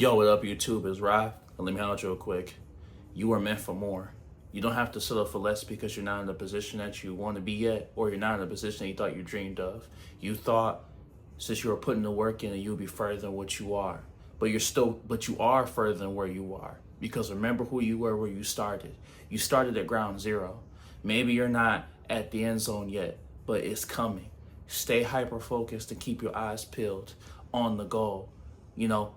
Yo, what up, YouTube? It's Rye. And let me handle it real quick. You are meant for more. You don't have to settle for less because you're not in the position that you want to be yet, or you're not in the position that you thought you dreamed of. You thought since you were putting the work in, that you'll be further than what you are. But you are further than where you are. Because remember who you were where you started. You started at ground zero. Maybe you're not at the end zone yet, but it's coming. Stay hyper focused and keep your eyes peeled on the goal.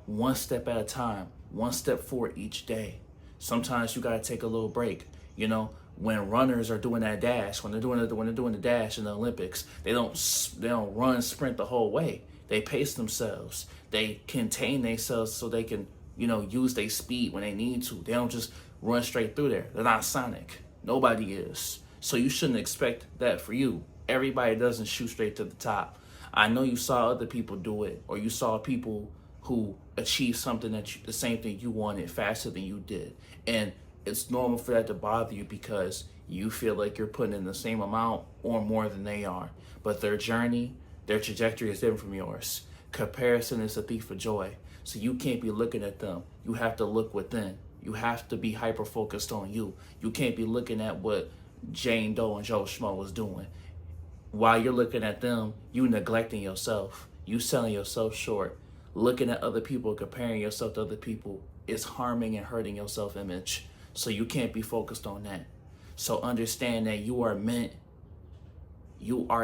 One step at a time, one step forward each day. Sometimes you gotta take a little break. When runners are doing that dash, when they're doing the dash in the Olympics, they don't run sprint the whole way. They pace themselves. They contain themselves so they can use their speed when they need to. They don't just run straight through there. They're not Sonic. Nobody is. So you shouldn't expect that for you. Everybody doesn't shoot straight to the top. I know you saw other people do it, or you saw people who achieved something the same thing you wanted faster than you did. And it's normal for that to bother you because you feel like you're putting in the same amount or more than they are. But their journey, their trajectory is different from yours. Comparison is a thief of joy. So you can't be looking at them. You have to look within. You have to be hyper focused on you. You can't be looking at what Jane Doe and Joe Schmo was doing. While you're looking at them, you neglecting yourself. You selling yourself short. Looking at other people, comparing yourself to other people is harming and hurting your self-image. So you can't be focused on that. So understand that you are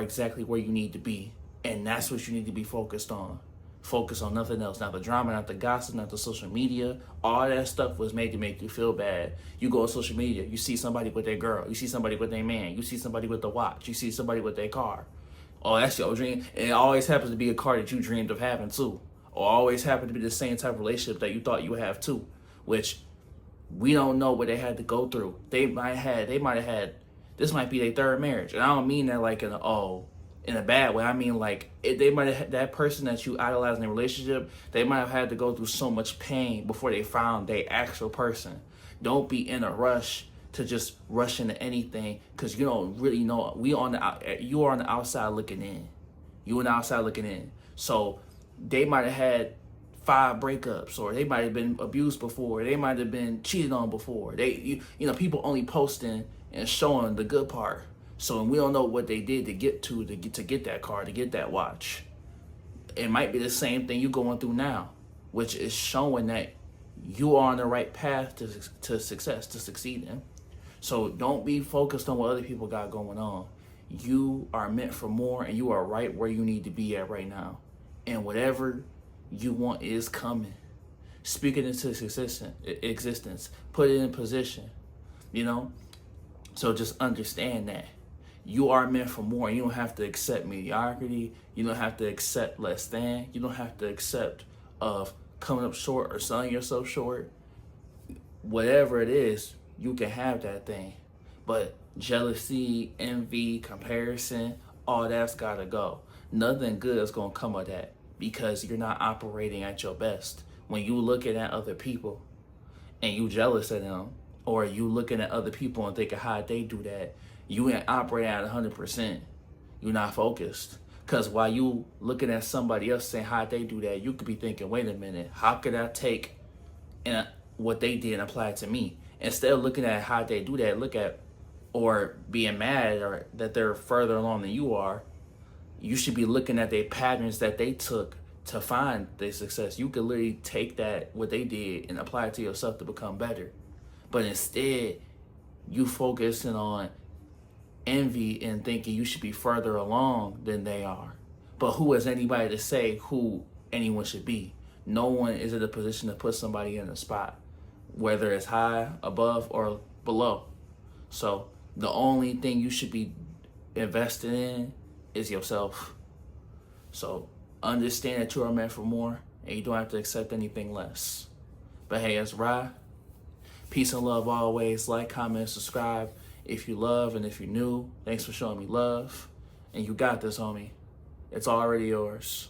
exactly where you need to be. And that's what you need to be focused on. Focus on nothing else. Not the drama, not the gossip, not the social media. All that stuff was made to make you feel bad. You go on social media, you see somebody with their girl, you see somebody with their man, you see somebody with the watch, you see somebody with their car. Oh, that's your dream. And it always happens to be a car that you dreamed of having too. Or always happen to be the same type of relationship that you thought you would have too, which we don't know what they had to go through. They might have had, this might be their third marriage. And I don't mean that like in a bad way. I mean like they might have had that person that you idolize in a relationship, they might have had to go through so much pain before they found their actual person. Don't be in a rush to just rush into anything because you don't really know. You are on the outside looking in. You on the outside looking in. So they might have had 5 breakups, or they might have been abused before. They might have been cheated on before. People only posting and showing the good part. So we don't know what they did to get that car, to get that watch. It might be the same thing you're going through now, which is showing that you are on the right path to success, to succeed in. So don't be focused on what other people got going on. You are meant for more, and you are right where you need to be at right now. And whatever you want is coming. Speak it into existence. Put it in position. So just understand that you are meant for more. You don't have to accept mediocrity. You don't have to accept less than. You don't have to accept of coming up short or selling yourself short. Whatever it is, you can have that thing. But jealousy, envy, comparison, all that's gotta go. Nothing good is gonna come of that because you're not operating at your best. When you looking at other people and you jealous of them, or you looking at other people and thinking how they do that, you ain't operating at 100%. You're not focused. Because while you looking at somebody else saying how they do that, you could be thinking, wait a minute, how could I take what they did and apply it to me? Instead of looking at how they do that, or being mad or that they're further along than you are, you should be looking at their patterns that they took to find their success. You could literally take what they did and apply it to yourself to become better. But instead, you focusing on envy and thinking you should be further along than they are. But who is anybody to say who anyone should be? No one is in a position to put somebody in a spot, whether it's high, above, or below. So the only thing you should be invested in is yourself. So understand that you are meant for more, and you don't have to accept anything less. But hey, it's Rye. Peace and love always. Like, comment, subscribe if you love, and if you're new, thanks for showing me love. And you got this, homie. It's already yours.